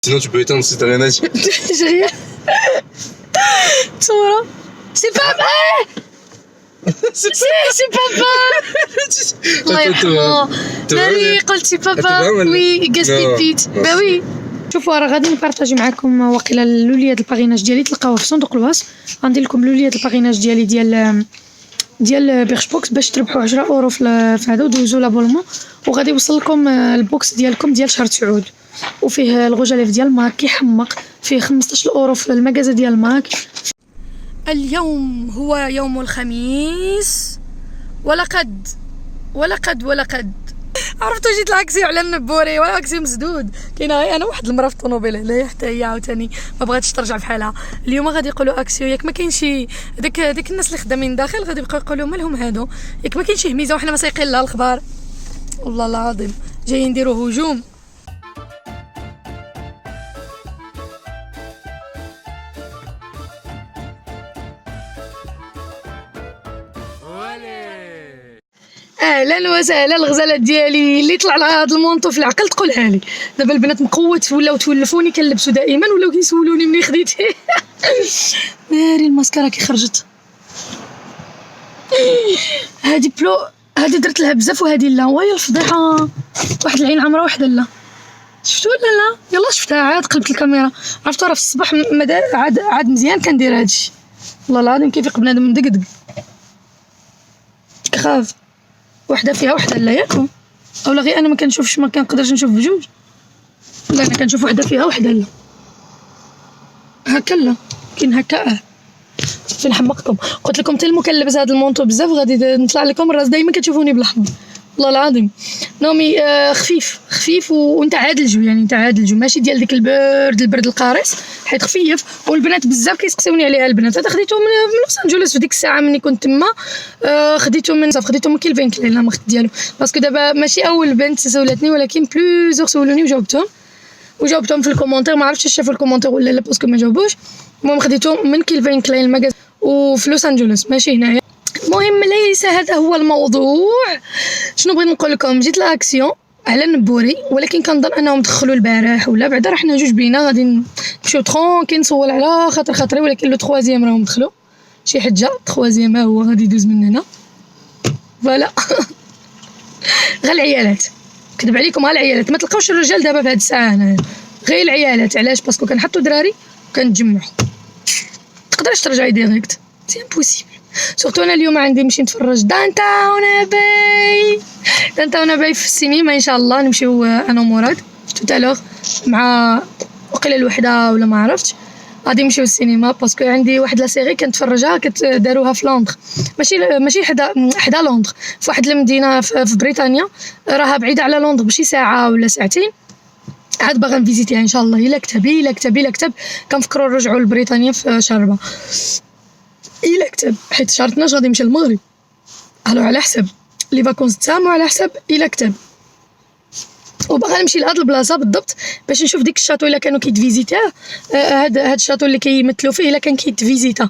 Sinon, tu peux éteindre si t'as rien à dire. J'ai rien. تصورة c'est pas vrai. c'est papa. الله يرحمه. ناري قلت بابا وي قصدي بيت با وي. شوفوا راه غادي نبارطاجي معكم واقيلا لوليات الباغيناج ديالي تلقاوها في صندوق الوصف. غندير لكم لوليات الباغيناج ديالي ديال بيرش بوكس باش تربحوا 10 اورو في هذا ودوزوا لابولمون وغادي يوصل لكم البوكس ديالكم ديال شهر سعود وفيه الغجاليف ديال ماك كيحمق فيه 15 اورو في المغازه ديال ماك. اليوم هو يوم الخميس ولقد عرفتوا جيت لاكسيو على النبوري ولا اكسيو مسدود. كاينه غير انا واحد المراه في الطوموبيل هنايا حتى هي عاوتاني ما بغاتش ترجع بحالها. اليوم غادي يقولوا اكسيو ياك ما كاينش ديك الناس اللي خدامين داخل غادي يبقاو يقولوا مالهم هادو ياك ما كاينش هميزه وحنا ما سايقين لها الخبار. والله العظيم جايين نديروا هجوم. اهلا وسهلا الغزالات ديالي اللي طلع لها هذا المونطو في العقل تقولها لي. دابا البنات مقوت ولاو تولفوني كنلبسو دائما ولاو كيسولوني منين خديتيه. ناري الماسكارا كي خرجت هادي هادي درت لها بزاف وهادي لا وهي الفضيحه واحد العين عمرها وحده لا شفتوا ولا لا يلا شفتها عاد قلبت الكاميرا عرفتوا راه في الصباح عاد مزيان كندير هادشي. والله العظيم كيفيق بنادم مدقدق كخاف وحده فيها وحده لا ياكم اولا غير انا ما كنشوفش ما كنقدرش نشوف بجوج. لا انا كنشوف وحده فيها وحده لا هكا لا كاين هكا فين حمقكم. قلت لكم حتى المكلبس هذا المونطو بزاف غادي نطلع لكم الراس دائما كتشوفوني بالحظ والله العظيم. نومي خفيف وانت عادلجو يعني انت عادلجو ماشي ديال ديك البرد القارص حيت خفيف. والبنات بزاف كيسقسيوني عليها البنات هذا خديته من لوس انجلوس في ديك الساعه ملي كنت تما خديته من كيلفين كلاين لا مارك ديالو باسكو دابا ماشي اول بنت سولتني ولكن بلوزور سولوني وجاوبتهم في الكومونتير ما عرفتش شافوا الكومونتير ولا لا باسكو ما جاوبوش. المهم خديته من كيلفين كلاين المغازا وفي لوس انجلوس ماشي هنايا. المهم ليس هذا هو الموضوع. شنو بغيت نقول لكم جيت لاكسيون على النبوري ولكن كنظن انهم دخلوا البارح ولا بعدا راه حنا جوج بينا غادي نمشيو ترونكي نسول على خاطري ولكن لو تخوازيام راهم دخلوا شي حجه تخوازيام هو غادي يدوز من هنا فوالا. غير العيالات كذب عليكم غير العيالات ما تلقاوش الرجال دابا في هاد الساعه هنايا غير العيالات. علاش باسكو كنحطوا دراري وكنتجمعوا تقدرش ترجعي ديريكت سي امبوسيبل. سورتو انا اليوم عندي نمشي نتفرج دانتاون باي في السينما ان شاء الله نمشيو انا ومراد توتالوغ مع وقيله الوحده ولا ما عرفتش غادي نمشيو السينما باسكو عندي واحد لا سيري كنتفرجها داروها في لندن ماشي حدا لندن في واحد المدينه في بريطانيا راها بعيده على لندن بشي ساعه ولا ساعتين عاد باغا نفيزيتيها ان شاء الله الا كتب كنفكروا نرجعوا لبريطانيا في شهر 4 الا كتب حيت شهر 12 غادي نمشي للمغرب على حسب لي فاكونس تسامو على حسب الا كتب وباغا نمشي لهاد البلاصه بالضبط باش نشوف ديك الشاطو الا كانوا كيتفيزيتاه هاد الشاطو اللي كيمثلوا فيه الا كان كيتفيزيتا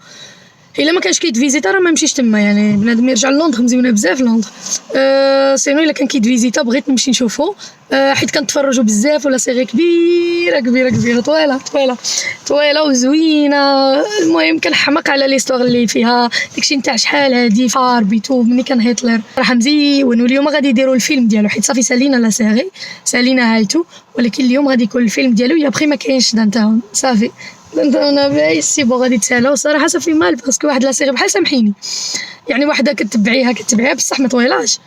الا ما كانش كيتفيزيتا راه ما نمشيش تما يعني بنادم يرجع لندن مزيونه بزاف لندن سينو الا كان كيتفيزيتا بغيت نمشي نشوفو حيت كنتفرجوا بزاف ولا سيري كبيره طويله وزوينه. المهم كنحمق على ليستوار اللي فيها داكشي نتاع شحال هادي فاربيتو ملي كان هتلر راه مزيون. واليوم غادي يديروا الفيلم ديالو حيت صافي سالينا لا سيري سالينا هايتو ولكن اليوم غادي يكون الفيلم ديالو يا بخي ما كاينش دانتاون صافي انا باي سي بو غادي تسالو صراحه صافي مال باسكو واحد لا سيري بحال سامحيني يعني وحده كتبعيها بصح ما طويلاش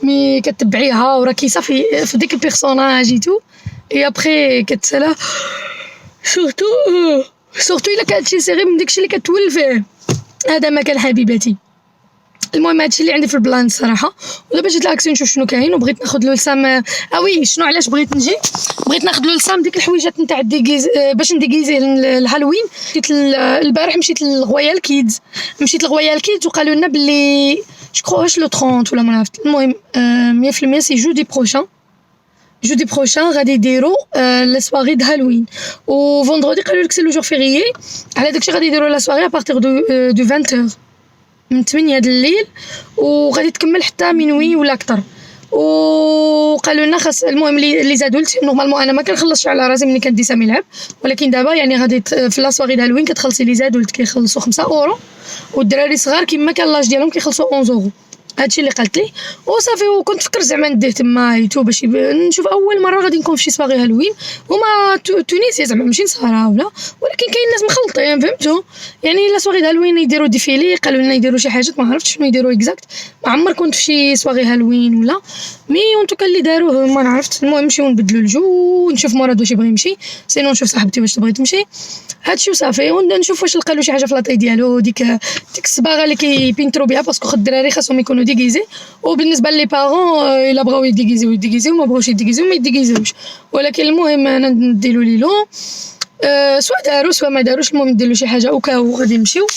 مي كتبعيها وراكي صافي في ديك البيرسوناج ايتو اي ابري كتسالا سورتو الا كانت شي سيري من داكشي اللي كتولف فيه هذا ما كان حبيباتي. المهم هادشي اللي عندي في البلان الصراحه. ودابا جيت لاكسيون نشوف شنو كاين وبغيت ناخذ له لسام وي شنو علاش بغيت نجي بغيت ناخذ له لسام ديك الحويجات نتاع الديغيز باش نديغيزيه الهالوين. مشيت البارح مشيت للغويال كيدز وقالوا لنا بلي جو كروش لو 30 ولا ما عرفت. المهم 100% سي جودي بروشان غادي يديروا لا سواري د هالوين و فوندردي قالوا لك سي لو جور فيريي على داكشي غادي يديروا لا سواري ا بارتير دو 20 من 8 د الليل وغادي تكمل حتى مينوي ولا اكثر. وقالوا لنا خاص المهم لي زادولت نورمالمون انا ما كنخلصش على راسي ملي كندي سامي لعب، ولكن دابا يعني غادي في لاصواغي دالوين كتخلصي لي زادولت كيخلصوا 5 اورو، والدراري صغار كيما كان لاج ديالهم كيخلصوا 11 اورو. هادشي اللي قالت لي وصافي. وكنت فكرت زعما نديه تما يتو باش نشوف اول مره غادي نكون في شي صواغي هالوين هما تونسيا زعما ماشي نصارى ولا، ولكن كاين ناس مخلطين فهمتوا يعني. لا صواغي هالوين يديروا ديفيلي، قالوا لنا يديروا شي حاجات ما عرفتش شنو يديروا اكزاكت، ما عمر كنت في شي صواغي هالوين ولا مي اونتو كان اللي داروه ما عرفت. المهم نمشيو نبدلوا الجو ونشوف مراد واش يبغي يمشي، سينو نشوف صاحبتي واش تبغي تمشي، هادشي وصافي. ونشوف واش لقى له شي حاجه في لاطاي ديالو، ديك الصباغه اللي كيبينترو بها باسكو خد الدراري خاصهم يكونوا ديغيزي، وبالنسبه لي بارون الا بغاو يديغيزيو يديغيزيو، ما بغاوش يديغيزيو ما يديغيزيوش. ولكن المهم انا نديرو لي لون سواء دارو سواء ما داروش، المهم نديرو شي حاجه وكاو غادي نمشيو.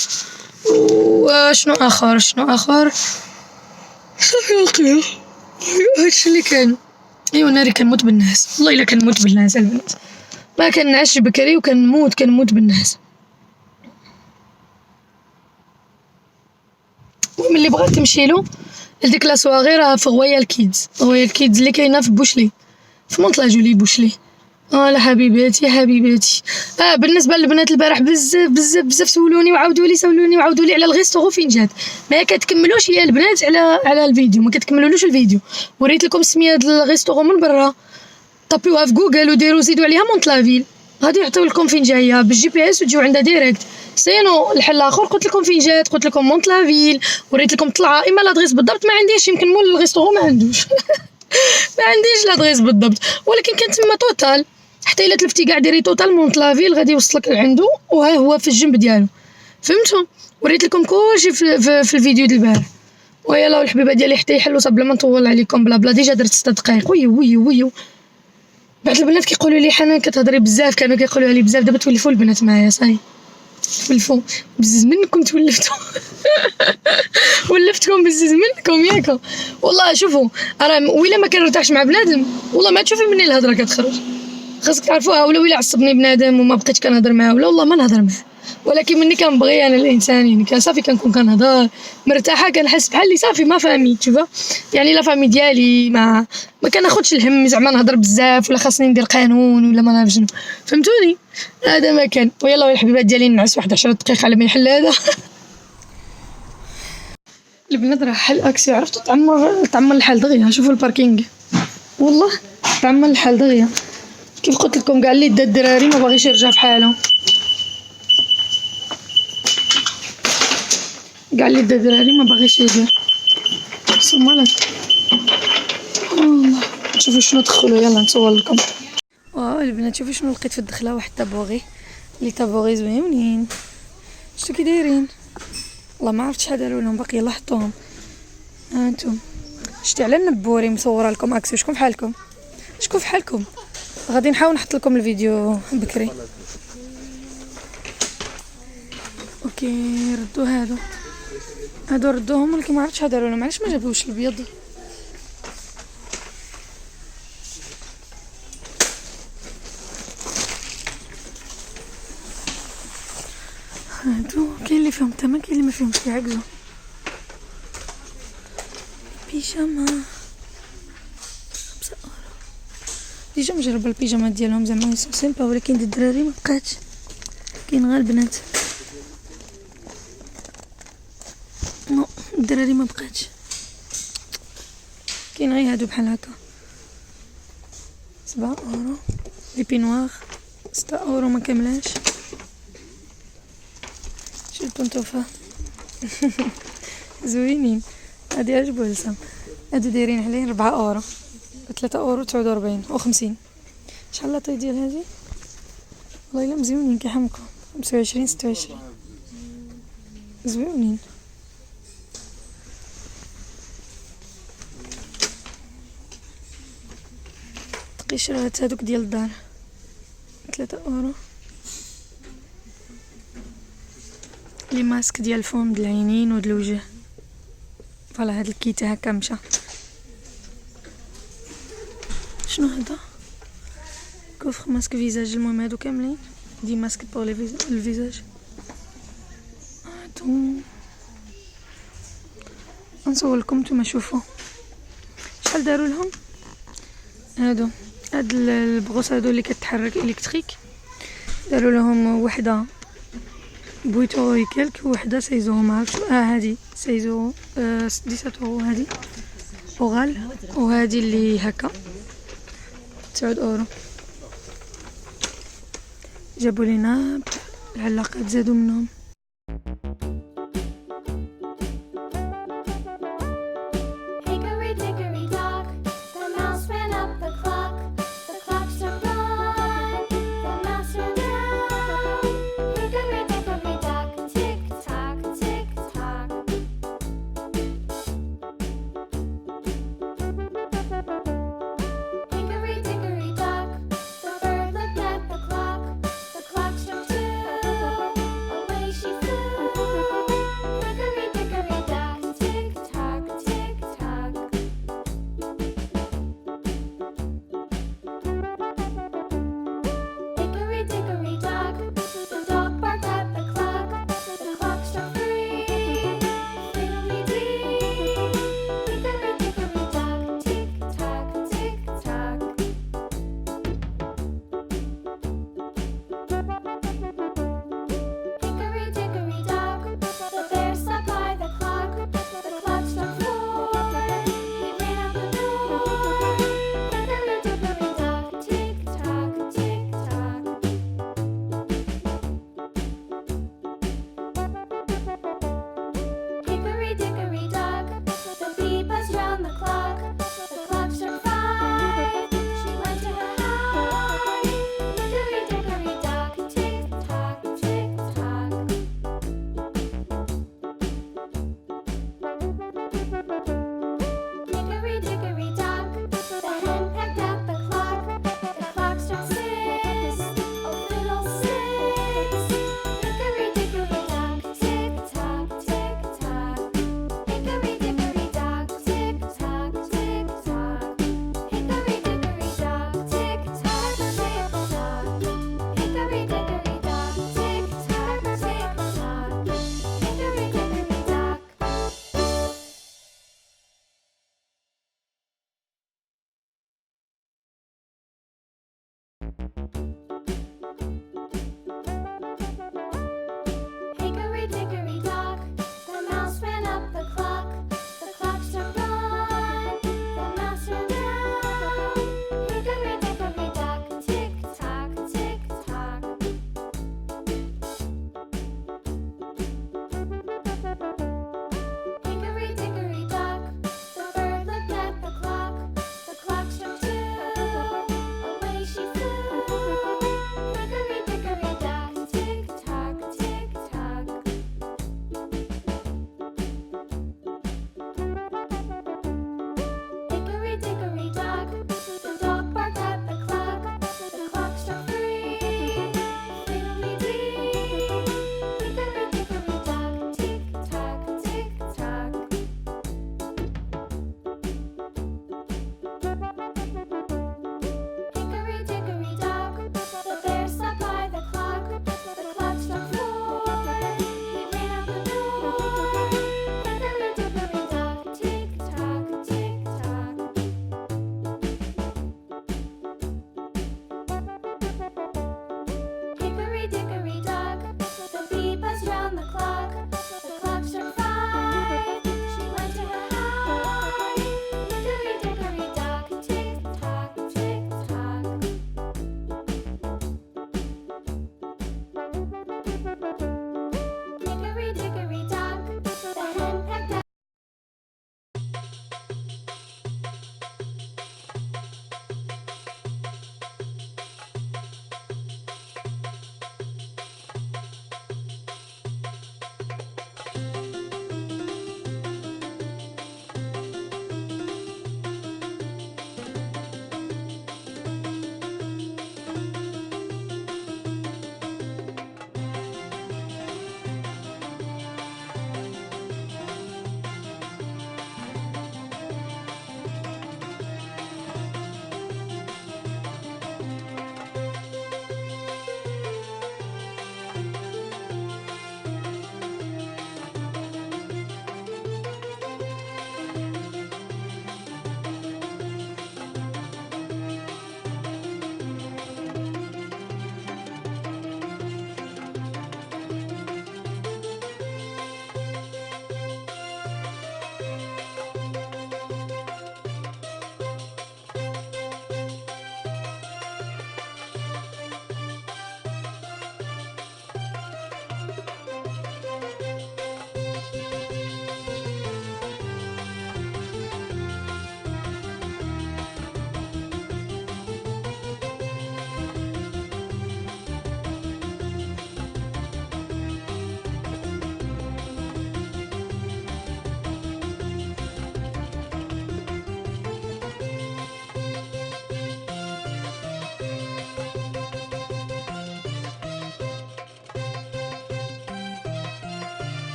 وشنو اخر صافي هادشي اللي كان. ايوا ناري كنموت بالنعاس والله الا كنموت بالنعاس البنات، ما كنعش بكري وكنموت بالنعاس. المهم اللي بغات تمشي له لديك لا سواغي راه في غويال كيدز اللي كاينه في بوشلي في مونط لا جولي بوشلي. لا حبيباتي بالنسبه للبنات البارح بزاف سولوني وعاودوا لي على الغيستورو فين جات. ما كتكملوش يا البنات على الفيديو، ما كتكملولوش الفيديو. وريت لكم سميه الغيستورو من برا، طابيوها في جوجل وديروا زيدوا عليها مونط لافيل، غادي يعطيو لكم فين جايه بالجي بي اس وتجيو عندها ديريكت. سينو الحل الاخر قلت لكم فين جات، قلت لكم مونط لافيل، وريت لكم طلعه اما لادريس بالضبط ما عنديش، يمكن مول الغيستورو ما عندوش ما عنديش لادريس بالضبط، ولكن كان تما توتال. حتى الا تلفتي كاع ديري توتال مونط لافيل غادي يوصلك لعندو، وها هو في الجنب ديالو فهمتوا. وريت لكم كلشي في الفيديو ديال البارح. ويلا والحبيبه ديالي حتى يحلوا صاب بلا ما نطول عليكم بلا ديجا درت 6 دقائق. ويو بعض البنات كيقولوا لي حنان كتهضري بزاف، كانوا كيقولوا لي بزاف، دابا تولفوا البنات معايا صاي تولفوا بزز منكم تولفتوا ولفتكم بزز منكم ياكم والله. شوفوا راه ويلا ما كنرتاحش مع بنادم والله ما تشوفي مني الهضره كتخرج، خاصك تعرفوها. ولا عصبني بنادم وما بقيتش كنهضر معاه ولا والله ما نهضر معاه، ولكن مني كنبغي انا الانسان يعني صافي كنكون كنهضر مرتاحه، كنحس بحال اللي صافي ما فامي تشوفا يعني. لا فامي ديالي ما كناخذش الهم زعما نهضر بزاف ولا خاصني ندير قانون ولا ما نعرف شنو فهمتوني. هذا ما كان. ويلا الحبيبات ديالي نعس واحد 10 دقائق على ما يحل هذا البنات راه حل اكسي، عرفتوا تعمر الحال دغيا. شوفوا الباركينغ والله تعمر الحال دغيا، كيف قلت لكم كاع اللي دا الدراري ما باغيش يرجع في حاله، كاع اللي دا الدراري ما باغيش يدير سمالك والله. شوفوا شنو دخلوا، يلا نصور لكم. البنات شوفوا شنو لقيت في الدخله، واحد طابوغي لي طابوغي زوينين. شتو كي دايرين والله ما عرفت شحال داروا لهم، باقي يلا حطوهم. هانتوما شتي على النبوري مصوره لكم اكسي. شكون فحالكم غادي نحاول نحط لكم الفيديو بكري. اوكي ردوا هادو ردوهم، ولكن ما عرفتش شحال داروا لهم، علاش ما جابوش الابيض. هادو كاين اللي فيهم تمام كاين اللي ما فيهمش كيعكزوا. بيجامه 5 اورو ديجا مجربه البيجامات ديالهم زعما سامبا، ولكن الدراري ما بقاتش، كاين غير البنات. نو الدراري ما بقاتش، كاين غير هادو بحال هكا 7 اورو. لي بينوار 6 اورو ما كاملاش. شوف البنطوفه زوينين، هادي عجبو لسام. هادو دايرين عليه 4 اورو 3 اورو 49 و50. شحال لاطاي ديال هادي والله الا مزيونين كيحمقوا 25 26 زوينين. تقيشرات هادوك ديال الدار 3 اورو. لي ماسك ديال الفم ديال العينين ود الوجه، فوالا هاد الكيت هكا مشى. شنو هذا؟ كوفر ماسك فيزاج. المهم هادو كاملين دي ماسك بور الفيزاج. هادو نصور لكم نتوما شوفوا شحال داروا لهم هادو هاد البغوص هادو اللي كتحرك الكتريك، داروا لهم وحده بويتو وكلك، وحده 16 معرفتش هادي 16 17 هادي اوغال، وهادي اللي هكا 9 €. جابوا لينا العلاقات زادوا منهم.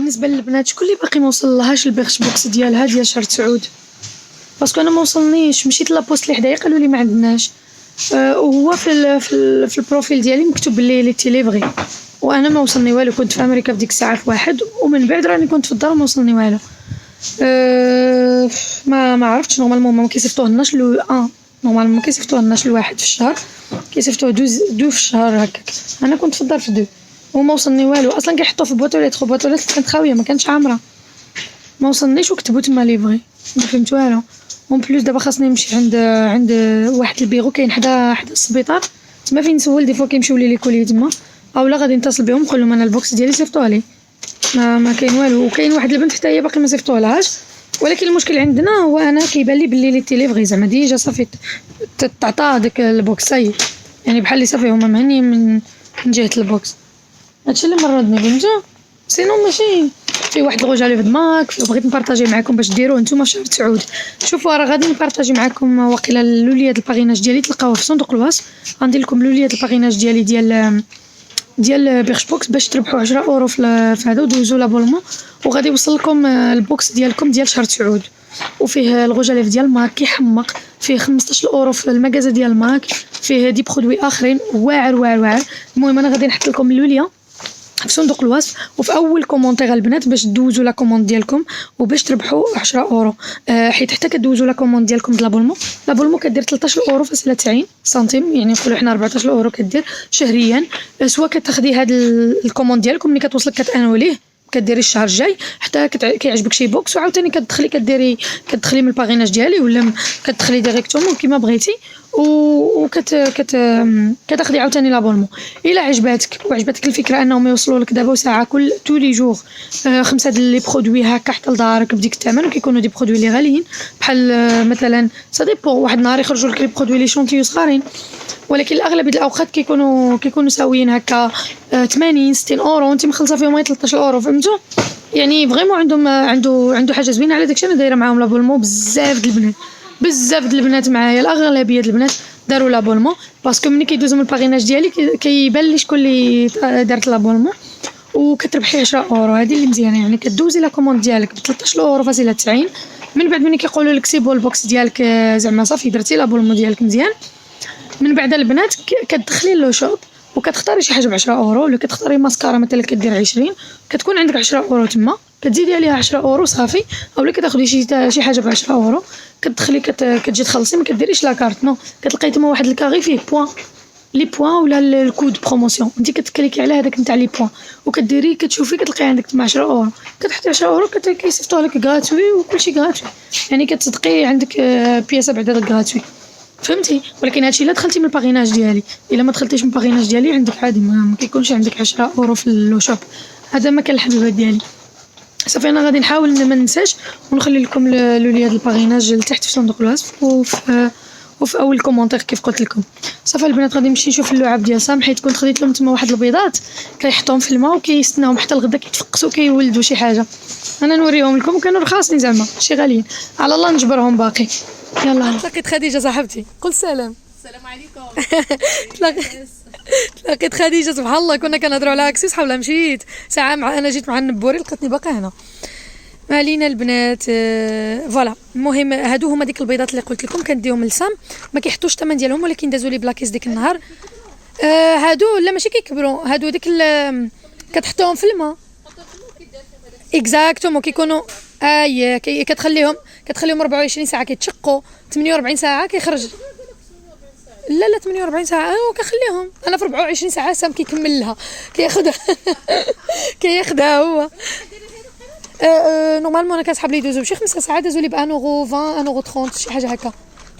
بالنسبه للبنات شكون اللي باقي ما وصلهاش البيرش بوكس ديالها ديال شهر سعود؟ باسكو انا ما وصلنيش، مشيت لابوست اللي حدايا قالوا لي ما عندناش. وهو في البروفيل ديالي مكتوب بلي لي تيليفري، وانا ما وصلني والو. كنت في امريكا في ديك الساعه في واحد، ومن بعد راني كنت في الدار ما وصلني والو. ما عرفتش. نورمالمون ما كيصيفطوهناش نورمالمون ما كيصيفطوهناش لواحد في الشهر، كيصيفطوه دو في الشهر هكاك. انا كنت في الدار في دو وما وصلني والو اصلا. كيحطوه في بواطولات كانت خاويه ما كانتش عامره. ما وصلنيش وكتبوا تما ليفري، ما فهمت والو. اون بليس دابا خاصني نمشي عند واحد البيرو كاين حدا السبيطار تما فين نسول. دي فوا كيمشيو لي كولي تما، اولا غادي نتصل بهم نقول لهم انا البوكس ديالي صيفطوه لي. ما كاين والو. وكاين واحد البنت حتى هي باقي ما صيفطوهالهاش. ولكن المشكل عندنا هو انا كيبان لي بلي لي تيليفري زعما ديجا صافي تعطى داك البوكس صاي، يعني بحال اللي صافي هما مهنيين من جهه البوكس. هادشي اللي مرضني فهمتو. سينو ماشي في واحد الغوجالي في دماغك بغيت نبارطاجي معكم باش ديروه نتوما في شهر سعود. شوفوا راه غادي نبارطاجي معكم واقيلا لوليات الباغيناج ديالي تلقاوه في صندوق الوصف. غندير لكم لوليات الباغيناج ديالي ديال بيرش بوكس باش تربحوا 10 اورو في هذا ودوزوا لابولمون. وغادي يوصل لكم البوكس ديالكم ديال شهر سعود، وفيه الغوجاليف ديال ماك كيحمق، فيه 15 اورو في المغازه ديال ماك، فيه دي برودوي اخرين واعر واعر واعر. المهم انا غادي نحط لكم اللوليه في صندوق الوصف وفي اول كومونتير البنات باش دوزوا لا كوموند ديالكم وباش تربحوا 10 اورو. حيت حتى كدوزوا لا كوموند ديالكم د لابولمون كدير 13 اورو فاصله 90 سنتيم، يعني نقولوا حنا 14 اورو كدير شهريا. سواء كتاخدي هاد الكوموند ديالكم ملي كتوصلك كتانوليه كديري الشهر الجاي حتى كيعجبك شي بوكس، وعاوتاني كتدخلي من الباغيناج ديالي ولا كتدخلي ديريكتومون كيما بغيتي كتاخدي عاوتاني لابولمون. الا عجبتك الفكره انهم يوصلوا لك دابا ساعه كل لي جور 5 د لي برودوي هكا حتى لدارك بديك الثمن، وكيكونوا دي برودوي لي غاليين بحال مثلا سا ديبون واحد النهار يخرجوا لك لي برودوي لي شونتيو صغارين، ولكن الاغلب الاوقات كيكونوا ساويين هكا 80 60 اورو انت مخلصه فيهم 13 اورو فهمتوا. يعني فريمون عنده حاجه زوينه على داكشي. انا دايره معاهم لابولمون بزاف د البنات معايا الاغلبيه د البنات داروا لابولمون باسكو ملي كيدوزو من الباغيناج ديالي كيبان لي شكون اللي دارت لابولمون وكتربحي 10 اورو. هذه اللي مزيانه، يعني كدوزي لا كوموند ديالك ب 13 اورو فاصله 90. من بعد ملي كيقولوا لك سي بو البوكس ديالك زعما صافي درتي لابولمون ديالك مزيان، من بعد البنات كتدخلي لو شوب وكتختاري شي حاجه ب 10 اورو. ولا كتختاري ماسكارا مثلا كدير 20 كتكون عندك 10 اورو تما، كتزيدي عليها 10 اورو صافي. اولا كتاخدي شي حاجه ب 10 اورو كتدخلي كتجي تخلصي ما كديريش لا كارت نو. كتلقاي تما واحد الكاري فيه بوين لي بوين ولا الكود بروموسيون، انت كتكليكي على هذاك نتاع لي بوين وكديري كتشوفي كتلقاي عندك تما 10 اورو. كتحطي 10 اورو كيصيفطوا لك غراتوي وكلشي غراتوي، يعني كتصدقي عندك بياسه بعدا غراتوي فهمتي. ولكن هادشي الا دخلتي من الباغيناج ديالي. الا ما دخلتيش من الباغيناج ديالي عندك عادي ما كيكونش عندك 10 اورو في لو شوب. هذا ما كان الحبيبه ديالي. صافي انا غادي نحاول ما ننساش ونخلي لكم لوليا الباغيناج لتحت في صندوق الوصف وفي اول كومونتير كيف قلت لكم. صافي البنات غادي نمشي نشوف اللعاب ديال سام، حيت كنت خديت لهم تما واحد البيضات كيحطوهم في الماء وكيستناهم حتى الغدا كيتفقسوا كيولدوا شي حاجه. انا نوريهم لكم كانوا رخاصين زعما شي غاليين، على الله نجبرهم باقي. يلا لقيت خديجه صاحبتي قول سلام. السلام عليكم. لقيت خديجه سبحان الله كنا كنهضروا على اكسس حولها مشيت ساعه انا جيت مع النبوري لقيتني باقا هنا. ما علينا البنات. فوالا المهم هادو هما ديك البيضات اللي قلت لكم كنديهم لسام ما كيحطوش الثمن ديالهم، ولكن دازوا لي بلاكيس ديك النهار. هادو لا ماشي كيكبروا، هادو ديك كتحطوهم في الماء اكزاكتومون كيكونوا كتخليهم 24 ساعه كيتشقوا 48 ساعه كيخرج. لا 48 ساعه وكخليهم انا في 24 ساعه سام كيكمل لها كياخدها هو. نورمالمون انا كنسحب لي دوزو بشي 5 ساعات دازو لي ب 1 اورو 20 1 اورو 30 شي حاجه هكا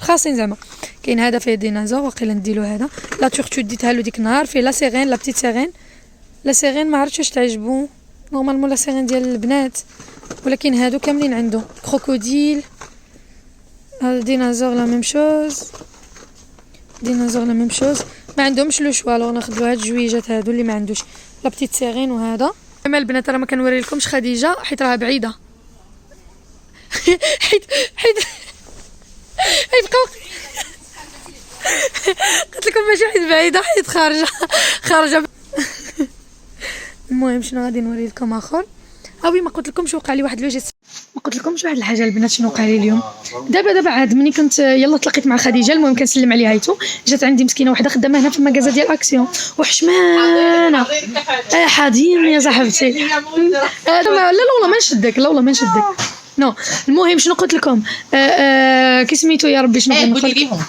رخاصين زعما. كاين هذا فيه ديناصور واقيلا نديرو هذا لا تورتو ديتها له ديك النهار فيه لا سيرين لا بتيت سيرين. لا سيرين ما عرفتش واش تعجبو نورمالمون لا سيرين ديال البنات، ولكن هادو كاملين عنده كروكوديل. الديناصور لا ميم شوز ما عندهمش لو شوا. لو ناخذ هاد الجويجات هادو اللي ما عندوش لا بتيت سيرين. وهذا اما البنات راه ما كنوري لكمش خديجه حيت راها بعيده حيت بقاو قلت لكم ماشي حيت بعيده حيت خارجه المهم شنو غادي نوري لكم اخر. وي ما قلت لكمش وقع لي واحد لو جيست، ما قلت لكمش واحد الحاجه البنات شنو وقع لي اليوم. دابا عاد ملي كنت يلا تلاقيت مع خديجه، المهم كنسلم عليها ايتو، جات عندي مسكينه وحده خدامه هنا في المكازا ديال اكسيون وحشمانه حاضين يا صاحبتي. لا والله ما نشدك، لا والله ما نشدك نو. المهم شنو قلت لكم كي سميتو يا ربي شنو قولي ليهم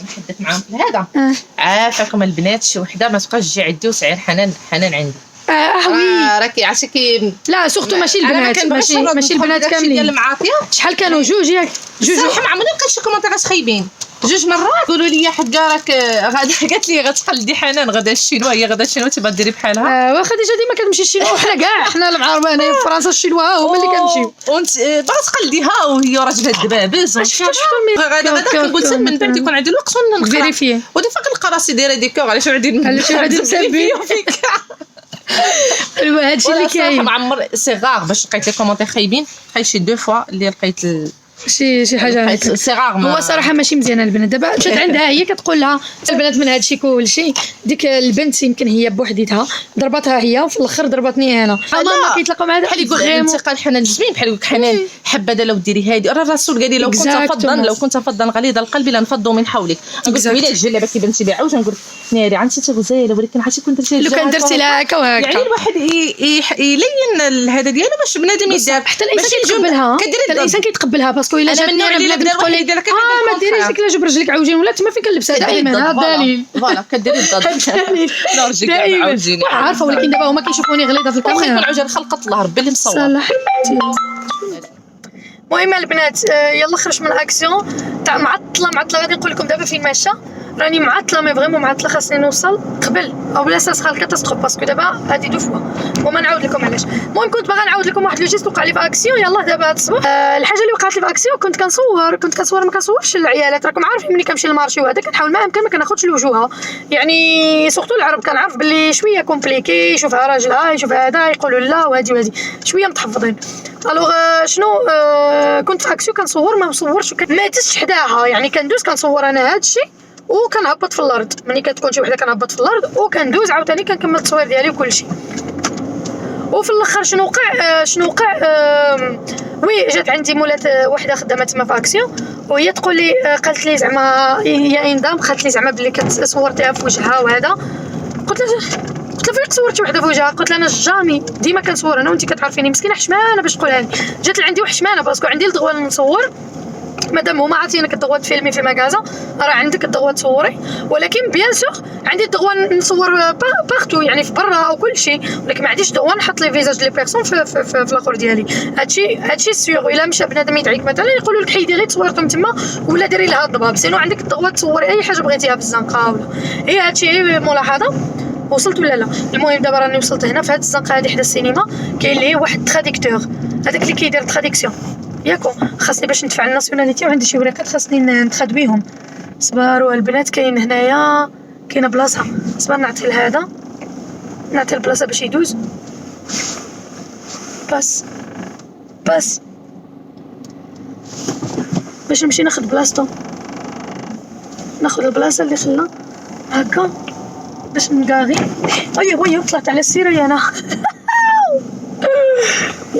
نحدث معاهم في هذا. عافاكم البنات شي وحده ما تبقاش تجي عندي وسعير حنان عندي. وي راكي عرفتي لا سورتو ماشي البنات، ماشي البنات كاملين ديال المعاطيه. شحال كانوا جوج ياك جوج ما عمرني لقيت شي كومونتيرات خايبين. جوج مرات قولوا لي حقا راك غادا قالت لي غتقلدي حنان غدا الشينوا، هي غدا الشينوا تبغى ديري بحالها. واخا ديجا ديما كتمشي الشينوا وحنا كاع حنا المغاربه هنايا في فرنسا الشينوا هما اللي كنمشيو وانت باغا تقلديها وهي راجلها الدبابز. غدا كنقول من بعد يكون عندي الوقت ونقرا فيريفي وديفا كنلقى راسي دايره ديكور على شي وحدين مسبين هادشي اللي كاين. ما عمر سي غار باش لقيت لي كومونتير خايبين، بقيت شي دو فوا اللي لقيت شي حاجه سي غار. هو صراحه ماشي مزيانه البنات. دابا جات عندها هي كتقول لها البنات من هادشي كلشي، ديك البنت يمكن هي بوحديتها ضربتها هي وفي الاخر ضربتني انا. ما كيتلاقاو مع هذا بحال يقول الانتقال حنان زوين، بحال يقول حنان حبذا لو ديري هادي. راه الرسول قال لي لو كنت فظا غليظ القلب لانفضوا من حولك. نقول لك ويلي الجلابه كي بنتي لي عاوج نقول ناري عرفتي غزاله، ولكن عرفتي كون درتي لو كان درتي لها هكا وهكا يعني الواحد يلين هذا ديالو باش بنادم يدار. حتى الانسان كيتقبلها، الانسان كيتقبلها باسكو الا جاتني انا بلا تقول لي ما ديريش ديك لا جبر رجلك عوجين ولا تما فين كنلبسها دائما. هذا الدليل فوالا كديري الضد لا رجلك عوجين عارفه، ولكن دابا هما كيشوفوني غليظه في الكاميرا. واخا يكون عوجان خلقت الله ربي اللي مصور. صلاح المهم البنات يلا خرج من اكسيون تاع معطله غادي نقول لكم دابا فين ماشيه. راني معطله مي فريمون معطله، خاصني نوصل قبل او بلا ساسخال كاتاستروف باسكو دابا هادي دو فوا وما نعاود لكم علاش. المهم كنت باغا نعاود لكم واحد لو جيست وقع لي في اكسيون. يلا دابا هاد الصباح الحاجه اللي وقعت لي في اكسيون كنت كنصور ما كنصورش العيالات. راكم عارفين ملي كنمشي للمارشي وهذا كنحاول ما امكن ما كناخذش الوجوها، يعني سورتو العرب كنعرف باللي شويه كومبليكي، يشوفها راجلها يشوف هذا يقولوا لا وهادي شويه متحفظين. الوغ شنو كنت في اكسيون كنصور ما مصورش ما دزتش حداها، يعني كندوز كنصور انا هادشي وكنهبط في الارض. ملي كتكون شي وحده كنهبط في الارض وكندوز عاوتاني كنكمل التصوير ديالي وكلشي. وفي الاخر شنو وقع وي جات عندي مولات وحده خدامه تما في اكسيون وهي تقول لي قالت لي زعما هي اندام قالت لي زعما بلي كتصورتيها في وجهها وهذا. قلت لها فين صورتي وحده في وجهها؟ قلت لها انا جامي ديما كنصور انا وانت كتعرفيني مسكينه حشمانه باش تقولها لي. جات عندي وحشمانه باسكو عندي الدغوه نصور مادام هما عاطينك الدغوا تفيلمي في مكازا راه عندك الدغوا تصوري، ولكن بيان سور عندي الدغوا نصور بارتو يعني في برا او كل شيء، ولكن ما عنديش دغوا نحط لي فيزاج لي بيرسون في الاخر ديالي. هادشي سيغ الا مشى بنادم يدعيك مثلا يقولوا لك حيدي غير تصويرتهم تما ولا ديري لها الضباب، سينو عندك الدغوا تصوري اي حاجه بغيتيها في الزنقه ولا هي هادشي ملاحظه. وصلت ولا لا؟ المهم دابا راني وصلت هنا في هاد الزنقه هادي حدا السينما كاين ليه واحد تراديكتور، هذاك اللي كيدير تراديكسيون ياكو. خاصني باش ندفع الناسيوناليتي وعندي شي ورقات خاصني نتخدميهم. صباروا البنات كاين هنايا كاينه بلاصه، صبر نعطي لهذا نعطي البلاصه باش يدوز باس باش نمشي ناخذ بلاصتو، ناخذ البلاصه اللي خلا هكا باش نقاغي. وي طلعت على السيره انا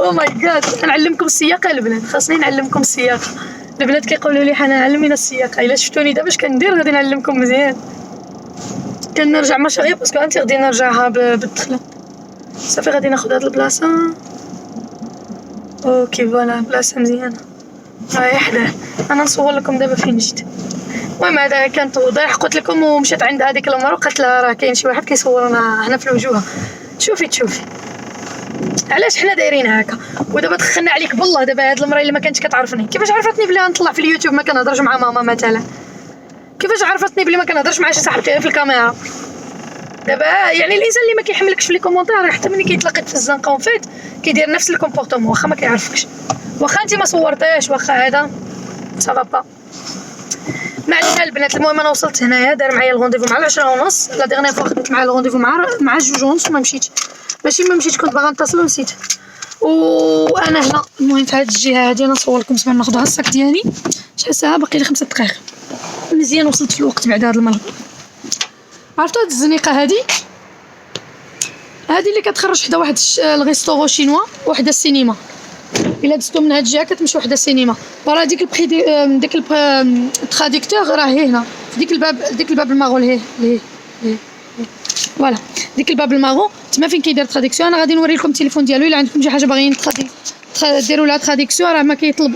او ماي جاد. نعلمكم السياقه البنات، خاصني نعلمكم السياقه. البنات كيقولوا لي حنا علمينا السياقه، الا شفتوني دابا اش كندير غادي نعلمكم مزيان. كنرجع ماشي باسكو انت غادي نرجعها بالدخله. صافي غادي ناخذ هاد البلاصه. اوكي فوالا بلاصه مزيانه هاي حداه. انا نصور لكم دابا فين جيت. المهم هذا كان توضيح قلت لكم. ومشيت عند هذيك المراه وقالت لها راه كاين شي واحد كيصورنا هنا في الوجوه، تشوفي علاش حنا دايرين هكا. ودابا دخلنا عليك بالله. دابا هاد المراه اللي ما كانتش كتعرفني كيفاش عرفتني بلي غنطلع في اليوتيوب ما كنهضرش مع ماما مثلا؟ كيفاش عرفتني بلي ما كنهضرش مع شي صاحبتي في الكاميرا؟ دابا يعني الانسان اللي ما كيحملكش في لي كومونتير حتى ملي كيتلاقيك في الزنقه وفات كيدير نفس الكومبورطمون واخا ما كيعرفكش، واخا انت ما صورتيش، واخا هذا صافا با. ما علينا البنات. المهم انا وصلت هنايا دار معايا الغونديفو مع 10:30. لا ديغنيغ فوا خديت معايا الغونديفو مع 2:30 وما مشيتش. ماشي ما مشيتش كنت باغا نتصل ونسيت. وانا هنا المهم في هذه الجهه هذه انا نصور لكم سبحان ناخذ الساك ديالي. شحال ساعه باقي لي 5 دقائق مزيان. وصلت في الوقت بعد هذا المره. عرفتوا هاد الزنيقه هذه هذه اللي كتخرج حدا واحد الريستورو شينوا وحده السينما. الا دزتو من هاد الجهه كتمشي وحده السينما، وراه ديك البخي ديك التراديكتور راه هنا في ديك الباب الماغول ليه فوالا ديك الباب الماغو تما فين كيدير تراديكسيون. انا غادي نوري لكم التليفون ديالو الا عندكم شي حاجه باغيين ديروا لها تراديكسيون. راه ما كيطلب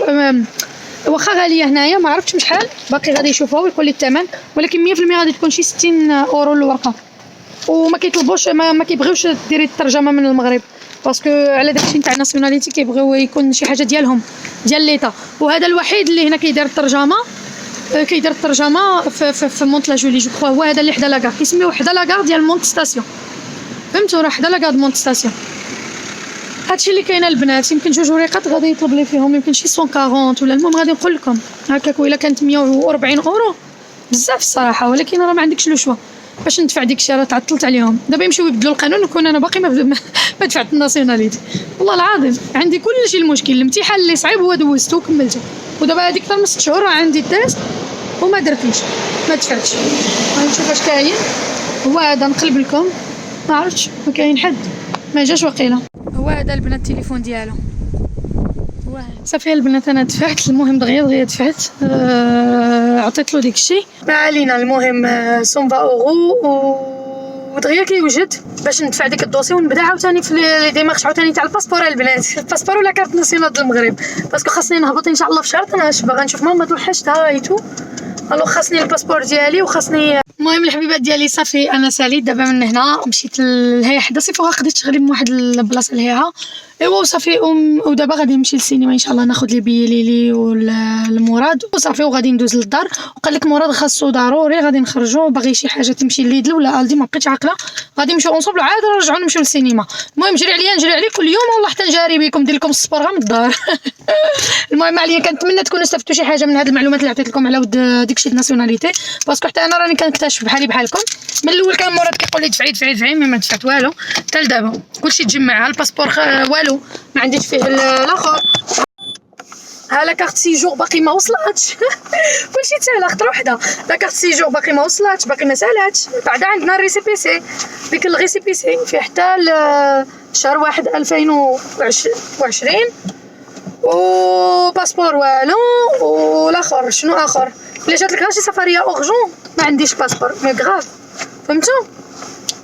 واخا غاليه هنايا ما عرفتش شحال باقي غادي يشوفوها ويقول لي الثمن، ولكن 100% غادي تكون شي 60 اورو الورقه. وما كيطلبوش ما كيبغيوش ديري الترجمه من المغرب باسكو على داكشي نتاع الناسيوناليتي كيبغيو يكون شي حاجه ديالهم ديال ليطا. وهذا الوحيد اللي هنا كيدير الترجمه في مونت لا جولي جو كخوا. هو هذا اللي حدا لاكار كيسميوه حدا لاكار ديال مونت ستاسيون. فهمتوا راه حدا لاكار مونت ستاسيون. هادشي اللي كاينه البنات. يمكن جوج وريقات غادي يطلب لي فيهم يمكن شي 140 ولا المهم غادي نقول لكم هكاك. وإلا كانت 140 اورو بزاف الصراحه، ولكن راه ما عندكش لو شوا باش ندفع ديك الشيء. راه تعطلت عليهم دابا يمشيو يبدلوا القانون ونكون انا باقي ما دفعت الناسيوناليتي. والله العظيم عندي كلشي. المشكل الامتحان اللي صعيب هو دوزته وكملته، ودابا هذيك اكثر من 6 شهور عندي التيست وما درتوش ما دفعتش. غنشوف واش كاين. هو هذا نقلب لكم ما عرفتش ما كاين حد ما جاش وقيله. هو هذا البنات التليفون ديالو صافي البنات. انا دفعت المهم دغيا دفعت عطيت له ديك الشيء ما علينا. المهم 120 اورو ودغيا كيوجد باش ندفع ديك الدوسي ونبدا عاوتاني في لي ديمارش عاوتاني تاع الباسبور البنات. الباسبور ولا كارت ناسيونال د المغرب باسكو خاصني نهبط ان شاء الله في شهر 12 باغا نشوف ماما توحشتها ايتو. الو خاصني الباسبور ديالي وخاصني. المهم الحبيبات ديالي صافي انا ساليت دابا من هنا مشيت لهي حدا صيفوها خديت شغلي من واحد البلاصه لهيها ايوا وصافي. ودابا غادي نمشي للسينما ان شاء الله ناخذ لي بي ليلي والمراد وصافي وغادي ندوز للدار. وقال لك مراد خاصو ضروري غادي نخرجوا باغي شي حاجه تمشي ليدل ولا الدي ما بقيتش عاقله غادي نمشيو اونصوبل عاد نرجعوا نمشيو للسينما. المهم جري عليا كل يوم والله حتى نجاري بكم ندير لكم السبور غير من الدار. المهم عليا كنتمنى تكونوا استفدتوا شي حاجه من هذه المعلومات اللي عطيت لكم على ود داكشي الناسيوناليتي باسكو حتى انا راني كنكتشف بحالكم. من الاول كان مراد كيقول لي دفعي ما دفعت والو حتى لدابا كلشي تجمع. الباسبور والو ما عنديش فيه الاخر. ها لا كارت سيجور باقي ما وصلاتش. كلشي ساهل خطره وحده. لا كارت سيجور باقي ما وصلاتش باقي ما سالاتش. بعدا عندنا الريسيبيسي ديك الريسيبيسي فيه حتى شهر 1 2020 وباسبور والو. والاخر شنو اخر الا جات لك غير شي سفريه اورجون ما عنديش باسبور مي غراف. فهمتوا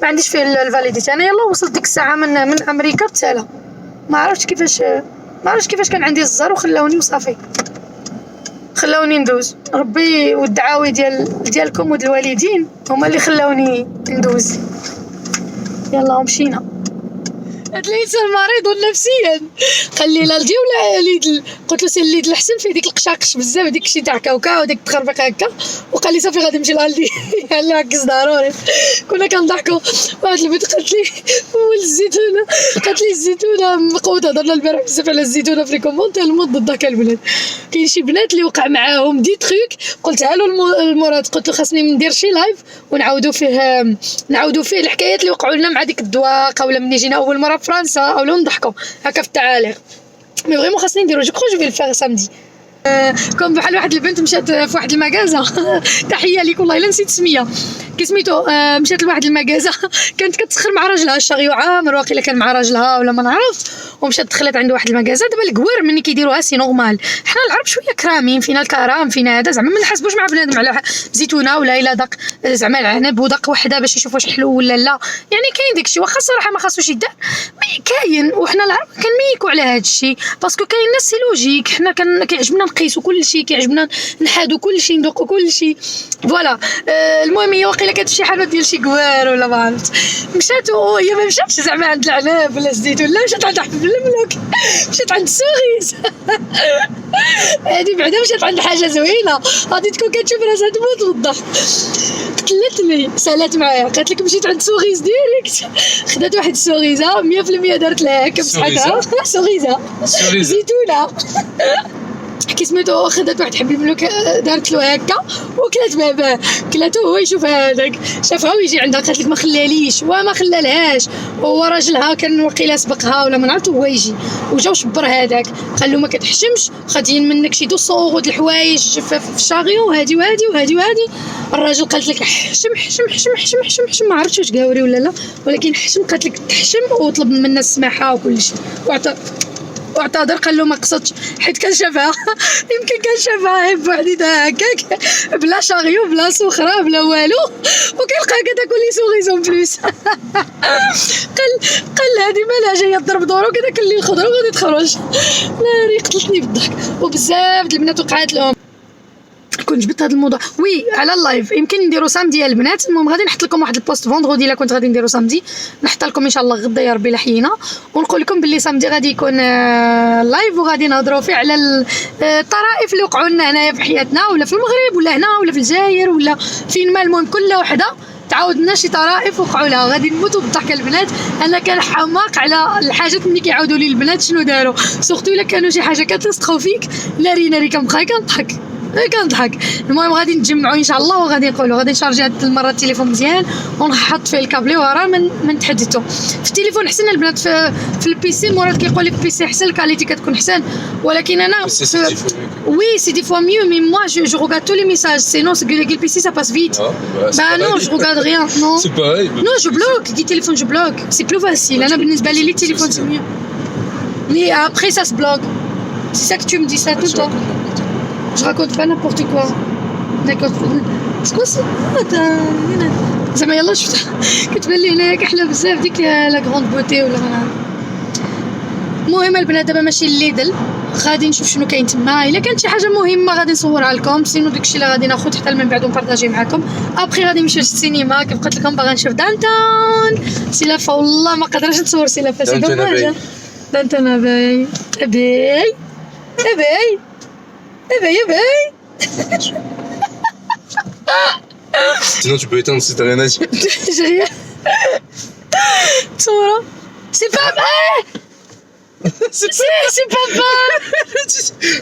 ما عنديش فيه الفاليديتي. انا يلا وصلت ديك الساعه من امريكا بتالا ما عرفتش كيفاش كان عندي الزر وخلاوني وصافي خلاوني ندوز. ربي والدعاوي ديالكم وديال الوالدين هما اللي خلاوني ندوز. يلا ومشينا. هاد الانسان مريض نفسيا قال لي لا لدي ولا ليدل. قلت له سي ليدل احسن فيه ديك القشاقش بزاف ديك الشيء تاع كاوكا وديك التخربيق هكا. وقال لي صافي غادي نمشي لالدي. يلا عكس ضروري. كنا كنضحكوا واحد البنت قالت لي والزيتونه قالت لي الزيتونه مقود. هضرنا البارح بزاف على الزيتونه في لي كومونتير المود ضدك البنات. كاين شي بنات اللي وقع معاهم دي تريك قلتها له المراد قلت له خاصني ندير شي لايف ونعاودوا فيه الحكايات اللي وقعوا لنا مع ديك الدواقه ولا ملي جينا اول مره في فرنسا اولاو نضحكوا هكا في التعاليق. مي فريمون خاصني نديرو جو كرو جو في الفيغ سامدي. كون بحال واحد البنت مشات في واحد المغازا. تحيه ليك والله الا نسيت سميه كي سميتو. مشات لواحد المغازا كانت كتسخر مع راجلها الشاريو عامر واقيلا كان مع راجلها ولا ما نعرف. ومشات دخلت عند واحد المغازا. دابا الكوار ملي كيديروها سي نورمال. حنا العرب شويه كرامين فينا الكرام فينا هذا زعما ما نحاسبوش مع بنادم على زيتونه ولا الا دق زعما العنب ودق وحده باش يشوف واش حلو ولا لا. يعني كاين داكشي واخا الصراحه ما خاصوش يدار مي كاين. وحنا العرب كنميكوا على هذا الشيء باسكو كاين ناس سي لوجيك. حنا كيعجبنا نقيسوا كلشي كيعجبنا نحادوا كلشي ندوقوا كلشي فوالا. المهم هي واقيلا كانت شي حاجه ديال شي كوار ولا ما عرفت. مشات وهي ما مشاتش زعما عند العنب ولا الزيت ولا مشات عند حبل الملوك. مشات عند السوغيز. هادي بعدا مشات عند حاجه زوينه غادي تكون كتشوف راسها تموت بالضحك. قتلت لي سالات معايا قالت لك مشيت عند سوغيز ديريكت. خدات واحد السوغيزه 100% دارت لها هكا مسحتها. سوغيزه زيتونه كي سميتو خدات واحد حبيب ملوك دارت له هكا وكلات باباه كلاتو هو يشوف هذاك شافها ويجي عندها قالت لك ما خلاليش وما خلالهاش هو راجلها كان وقيله سبقها ولا ما نعرفت هو يجي وجاو شبر هذاك قال له ما كتحشمش غاديين منك شي 200 اورو د الحوايج في الشاغيو هادي وهادي وهادي وهادي الراجل قالت لك حشم حشم حشم حشم حشم حشم ما عرفتش واش قاوري ولا لا ولكن حشم قالت لك تحشم وطلب منا السماحه وكل شيء واعتذر قال له ما قصدتش حيت كان شافها يمكن كان شافها بوحديتها هكاك بلا شاغيو بلا سخره بلا والو وكيلقاها كتاكل لي سوغيزون بلوس قال هذه مالها جايه تضرب دورو كتاكل لي الخضره وغادي تخرج ناري قتلتني بالضحك وبزاف د البنات وقعت لهم كنت جبت هذا الموضوع وي على اللايف يمكن نديرو سامدي البنات المهم غادي نحط لكم واحد البوست فوندغودي الا كنت غادي نديرو سامدي نحط لكم ان شاء الله غدا يا ربي لحينا ونقول لكم باللي سامدي غادي يكون لايف وغادي نهضروا فيه على الطرائف اللي وقعوا لنا هنايا في حياتنا ولا في المغرب ولا هنا ولا في الجزائر ولا فين ما المهم كل وحده تعاود لنا شي طرائف وقعوا لها غادي نموتوا بالضحك البنات انا كان حماق على الحاجات اللي كيعاودوا لي البنات شنو داروا سورتو الا كانوا شي حاجه كاتاستروفيك ناري كنبقى كنضحك كنضحك المهم غادي نتجمعوا ان شاء الله وغادي نقولوا غادي نشارجي هاد المره التليفون مزيان ونحط فيه الكابلي وراه من تحدثوا في التليفون حسن البنات في البيسي مراد كيقول لك البيسي حسن الكاليتي كتكون حسن ولكن انا وي سي دي فوا ميو مي موا جو regarde tous les messages sinon le PC ça passe vite bah non je regarde rien non c'est pareil non je bloque du téléphone je bloque c'est plus facile انا بالنسبه لي التليفون c'est mieux mais après ça se bloque c'est ça que tu me dis ça tout le temps je raconte pas n'importe quoi d'accord شكون زعما يلا شفت كتبان لي هنايا كحله بزاف ديك لا غروند بوتي ولا ما المهم البنات دابا ماشي الليدل غادي نشوف شنو كاين تما الا كانت شي حاجه مهمه غادي نصورها لكم سينو داكشي اللي غادي ناخذ حتى من بعد ونبارطاجي معكم ابخي غادي نمشيو للسينما كيف قلت لكم باغا نشوف دانتون سلافه والله ما قدرتش نصور سلافه سي دوماج دانتون ابي ابي ابي ابي ابي sinon tu peux éteindre si t'as rien à dire j'ai rien تصوروا c'est pas vrai c'est papa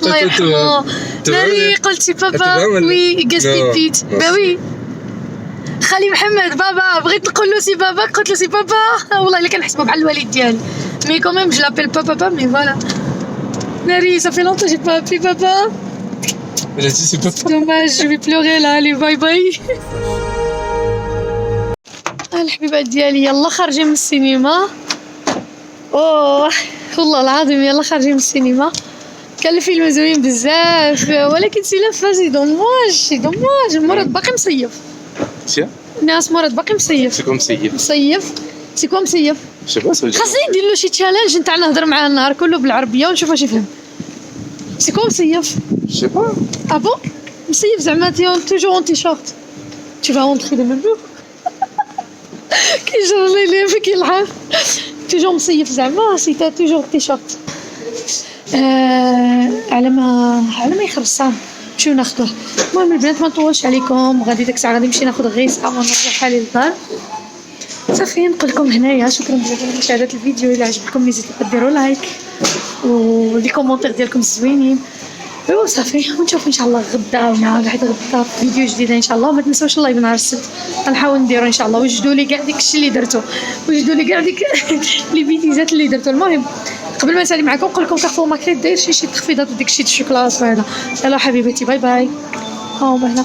الله يرحمه ناري قلت سي بابا وي قصدي با وي خالي محمد بابا بغيت نقول له سي بابا قلت له سي بابا والله الا كنحسبه بحال الوالد ديالي مي كوميم جو لابيل با بابا مي فوالا ناري صافي لونطو جي با بي بابا j'ai dit c'est pas dommage je vais pleurer là allez باي باي الحبيبات ديالي يلا خارجين من السينما اوه والله العظيم يلا خارجين من السينما كان الفيلم زوين بزاف ولكن سلافه سي دوماج مراد باقي مصيف الناس مراد باقي مصيف c'est comme c'est مصيف سي كوا مصيف je sais pas ça veut dire خاصني ندير له شي تشالنج نتاع نهضر معاه النهار كله بالعربيه ونشوف واش يفهم سي كوا مصيف je sais pas اه بون مصيف زعما توجور اون تيشورت tu vas rentrer de même jour كيجر لي فيك يلعب توجور مصيف زعما سي تا توجور تيشورت على ما يخرج صام نمشيو ناخذوه المهم البنات ما نطولش عليكم غادي ديك الساعه غادي نمشي ناخذ غير ساعه ونرجع حالي للدار صافي نقول لكم هنايا شكرا بزاف على مشاهده الفيديو الا عجبكم نزيدوا ديروا لايك ولي كومونتير ديالكم زوينين ايوا صافي ونشوف ان شاء الله غدا ولا بعد غدا فيديو جديد ان شاء الله وما تنساوش اللايف نهار السبت غنحاول نديرو ان شاء الله وجدوا لي كاع داكشي اللي درتو وجدوا لي كاع ديك لي فيديوهات اللي درتو المهم قبل ما نسالي معكم نقول لكم كارفور ماركت داير شي تخفيضات وديك الشيء الشوكولاط وهذا يلا حبيبتي باي باي ها هما هنا